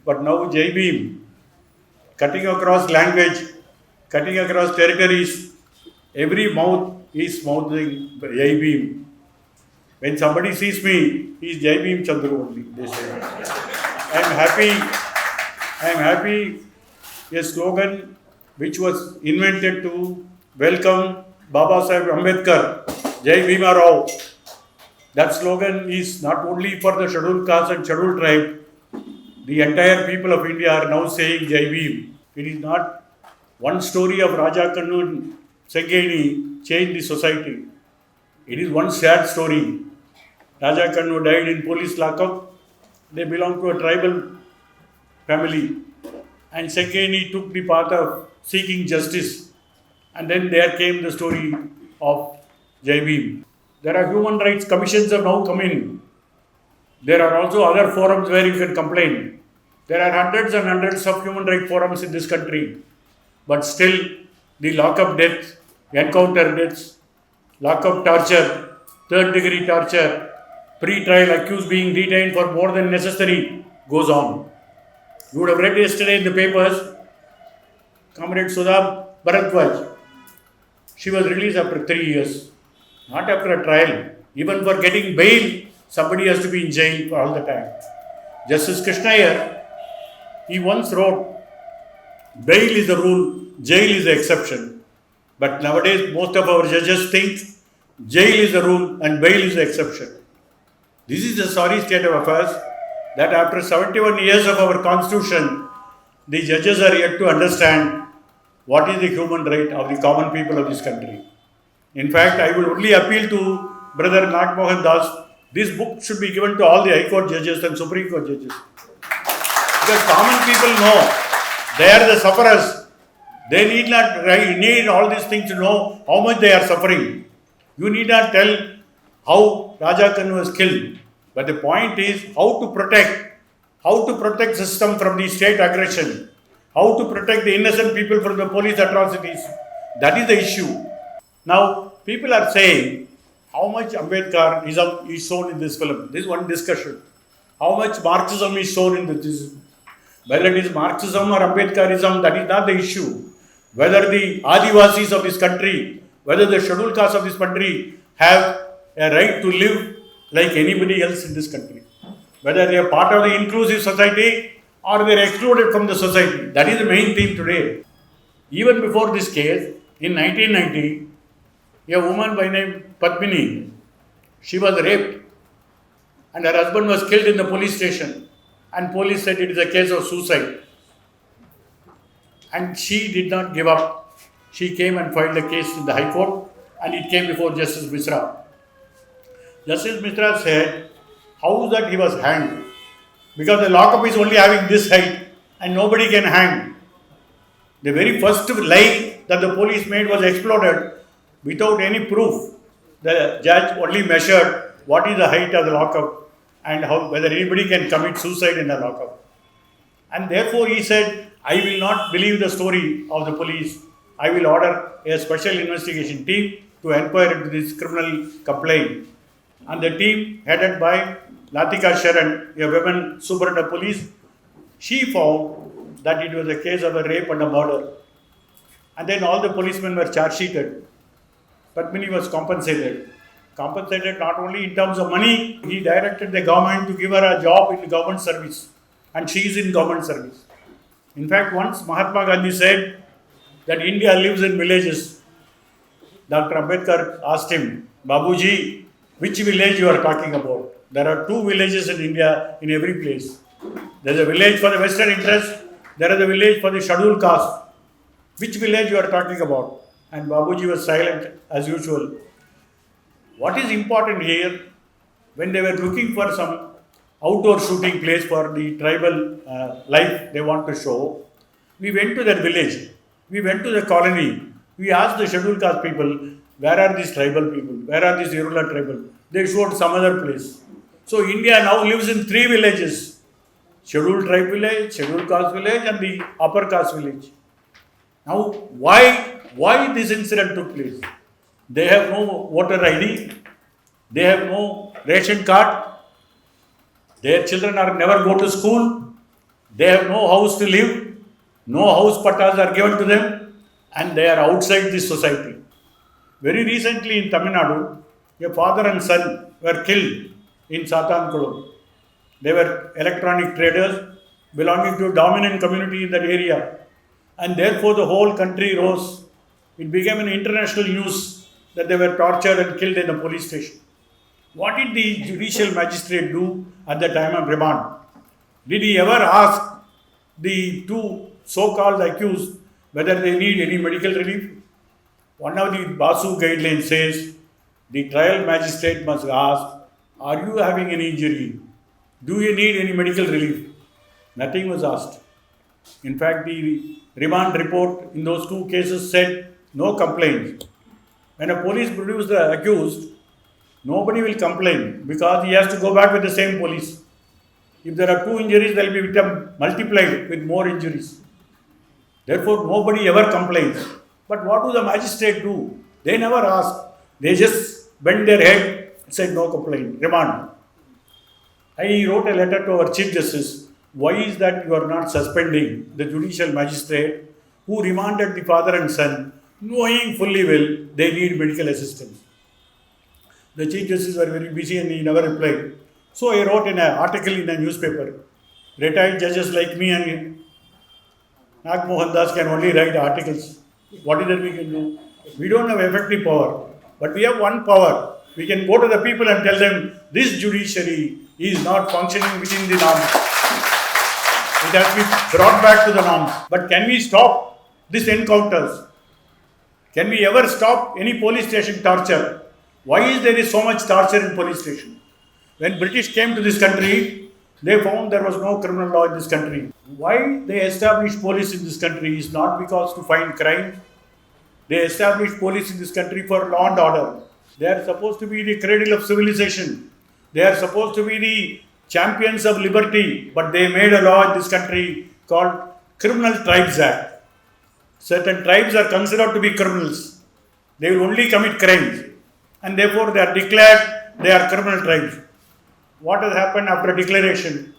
But now Jai Bhim, cutting across language, cutting across territories, every mouth is mouthing Jai Bhim. When somebody sees me, he is Jai Bhim Chandru only, they say. I am happy, a slogan which was invented to welcome Baba Sahib Ambedkar, Jai Bhima Rao. That slogan is not only for the scheduled caste and scheduled tribe. The entire people of India are now saying Jai Bhim. It is not one story of Raja Kannu and Sengeni changed the society. It is one sad story. Raja Kannu died in police lockup. They belong to a tribal family. And Sengeni took the path of seeking justice. And then there came the story of Jai Bhim. There are human rights commissions have now come in. There are also other forums where you can complain. There are hundreds and hundreds of human rights forums in this country. But still, the lockup deaths, encounter deaths, lockup torture, third degree torture, pre-trial accused being detained for more than necessary goes on. You would have read yesterday in the papers, Comrade Sudha Bharadwaj. She was released after 3 years, not after a trial. Even for getting bail, somebody has to be in jail for all the time. Justice Krishna Iyer, he once wrote, bail is the rule, jail is the exception. But nowadays, most of our judges think jail is the rule and bail is the exception. This is the sorry state of affairs that after 71 years of our constitution, the judges are yet to understand what is the human right of the common people of this country. In fact, I will only appeal to Brother Nag Mohan Das, this book should be given to all the High Court judges and Supreme Court judges. Because common people know, they are the sufferers. They need all these things to know how much they are suffering. You need not tell how Raja Kannu was killed. But the point is how to protect system from the state aggression, how to protect the innocent people from the police atrocities. That is the issue. Now, people are saying how much Ambedkarism is shown in this film. This is one discussion. How much Marxism is shown in this. Whether it is Marxism or Ambedkarism, that is not the issue. Whether the Adivasis of this country, whether the scheduled castes of this country have a right to live like anybody else in this country. Whether they are part of the inclusive society or they are excluded from the society. That is the main theme today. Even before this case, in 1990, a woman by name Padmini, she was raped and her husband was killed in the police station, and police said it is a case of suicide. And she did not give up. She came and filed a case in the High Court and it came before Justice Mishra. Justice Mishra said, how is that he was hanged? Because the lockup is only having this height and nobody can hang. The very first lie that the police made was exploded without any proof. The judge only measured what is the height of the lockup and whether anybody can commit suicide in the lockup. And therefore he said, I will not believe the story of the police. I will order a special investigation team to inquire into this criminal complaint. And the team headed by Latika Sharan, a woman superintendent of police, she found that it was a case of a rape and a murder. And then all the policemen were charge sheeted. Padmini was compensated. Compensated not only in terms of money, he directed the government to give her a job in government service. And she is in government service. In fact, once Mahatma Gandhi said that India lives in villages. Dr. Ambedkar asked him, Babuji, which village you are talking about? There are 2 villages in India in every place. There is a village for the Western interest. There is a village for the scheduled caste. Which village you are talking about? And Babuji was silent as usual. What is important here, when they were looking for some outdoor shooting place for the tribal life they want to show, we went to that village. We went to the colony. We asked the scheduled caste people, where are these tribal people? Where are these irregular tribal? They showed some other place. So India now lives in 3 villages. Scheduled tribe village, scheduled caste village and the upper caste village. Now why this incident took place? They have no voter ID. They have no ration card. Their children are never go to school. They have no house to live, no house pattas are given to them, and they are outside this society. Very recently in Tamil Nadu, a father and son were killed in Satankulam. They were electronic traders belonging to a dominant community in that area, and therefore the whole country rose. It became an international news that they were tortured and killed in a police station. What did the judicial magistrate do at the time of remand? Did he ever ask the two so-called accused whether they need any medical relief? One of the Basu guidelines says the trial magistrate must ask, are you having any injury? Do you need any medical relief? Nothing was asked. In fact, the remand report in those two cases said no complaints. When a police produces the accused, nobody will complain because he has to go back with the same police. If there are two injuries, there will be multiplied with more injuries. Therefore, nobody ever complains. But what do the magistrate do? They never ask. They just bend their head and say no complaint, remand. I wrote a letter to our Chief Justice. Why is that you are not suspending the judicial magistrate who remanded the father and son, knowing fully well they need medical assistance? The Chief Justice were very busy and he never replied. So I wrote an article in a newspaper. Retired judges like me and Nag Mohan Das can only write articles. What is that we can do? We don't have effective power. But we have one power. We can go to the people and tell them this judiciary is not functioning within the norms. It has to be brought back to the norms. But can we stop these encounters? Can we ever stop any police station torture? Why is there so much torture in police station? When British came to this country, they found there was no criminal law in this country. Why they established police in this country is not because to find crime. They established police in this country for law and order. They are supposed to be the cradle of civilization. They are supposed to be the champions of liberty. But they made a law in this country called Criminal Tribes Act. Certain tribes are considered to be criminals. They will only commit crimes. And therefore they are declared they are criminal tribes. What has happened after declaration?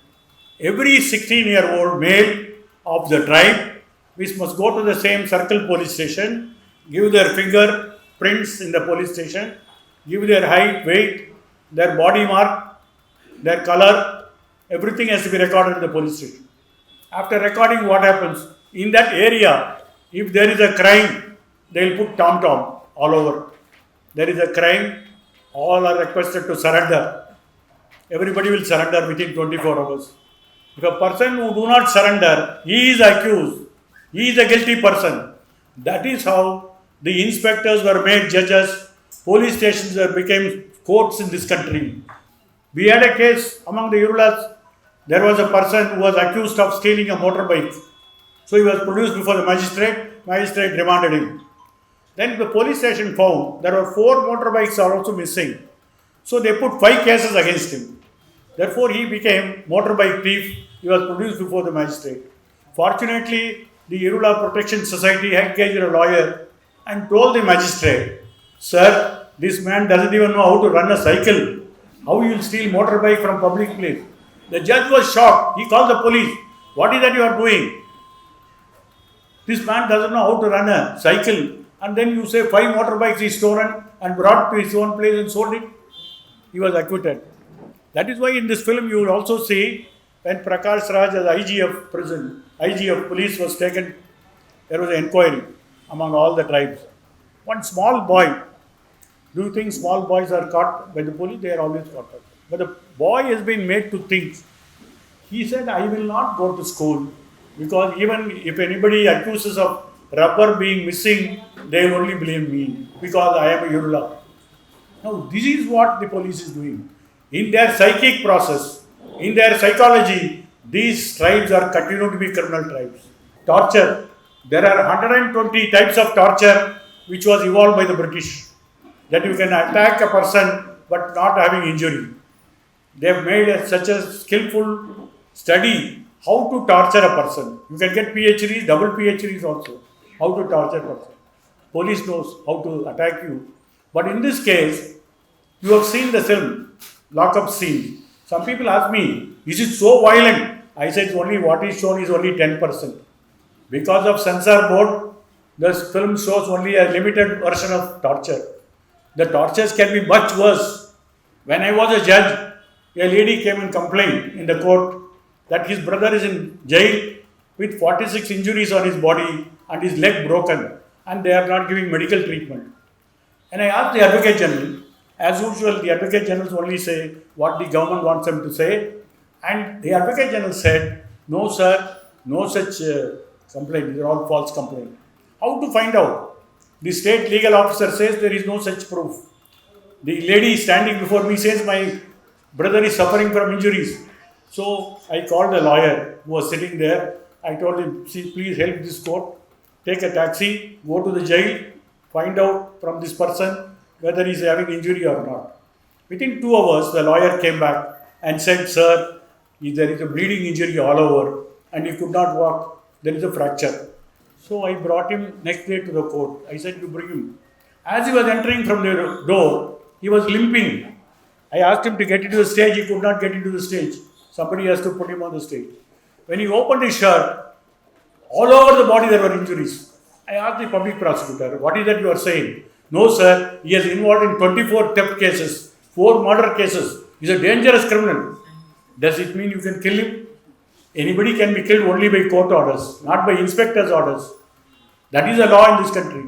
Every 16-year-old male of the tribe, which must go to the same circle police station, give their fingerprints in the police station, give their height, weight, their body mark, their color, everything has to be recorded in the police station. After recording, what happens? In that area, if there is a crime, they will put tom-tom all over. There is a crime, all are requested to surrender. Everybody will surrender within 24 hours. If a person who do not surrender, he is accused. He is a guilty person. That is how the inspectors were made judges. Police stations became courts in this country. We had a case among the Irulas. There was a person who was accused of stealing a motorbike. So he was produced before the magistrate. Magistrate remanded him. Then the police station found there were 4 motorbikes are also missing. So they put 5 cases against him. Therefore he became motorbike thief. He was produced before the magistrate. Fortunately, the Irula Protection Society engaged a lawyer and told the magistrate, sir, this man doesn't even know how to run a cycle. How you will steal motorbike from public place? The judge was shocked. He called the police. What is that you are doing? This man doesn't know how to run a cycle. And then you say 5 motorbikes is stolen and brought to his own place and sold it. He was acquitted. That is why in this film you will also see when Prakash Raj as IG of prison, IG of police was taken, there was an inquiry among all the tribes. One small boy, do you think small boys are caught by the police? They are always caught. But the boy has been made to think. He said, I will not go to school because even if anybody accuses of rubber being missing, they will only blame me because I am a Yurula. Now, this is what the police is doing. In their psychic process, in their psychology, these tribes are continuing to be criminal tribes. Torture. There are 120 types of torture which was evolved by the British. That you can attack a person but not having injury. They have made such a skillful study how to torture a person. You can get PhDs, double PhDs also. How to torture a person. Police knows how to attack you. But in this case, you have seen the film, lockup scene. Some people ask me, is it so violent I said only what is shown is only 10%. Because of censor board, this film shows only a limited version of torture. The tortures can be much worse. When I was a judge, a lady came and complained in the court that his brother is in jail with 46 injuries on his body and his leg broken, and they are not giving medical treatment. And I asked the Advocate General, as usual, the Advocate Generals only say what the government wants them to say, and the Advocate General said, no sir, no such complaint, these are all false complaints. How to find out? The state legal officer says there is no such proof. The lady standing before me says my brother is suffering from injuries. So I called a lawyer who was sitting there. I told him, see, please help this court, take a taxi, go to the jail, find out from this person whether he is having injury or not. Within 2 hours, the lawyer came back and said, sir, there is a bleeding injury all over and he could not walk, there is a fracture. So I brought him next day to the court. I said, you bring him. As he was entering from the door, he was limping. I asked him to get into the stage, he could not get into the stage. Somebody has to put him on the stage. When he opened his shirt, all over the body there were injuries. I asked the public prosecutor, what is that you are saying? No sir, he is involved in 24 theft cases, 4 murder cases. He is a dangerous criminal. Does it mean you can kill him? Anybody can be killed only by court orders, not by inspector's orders. That is the law in this country.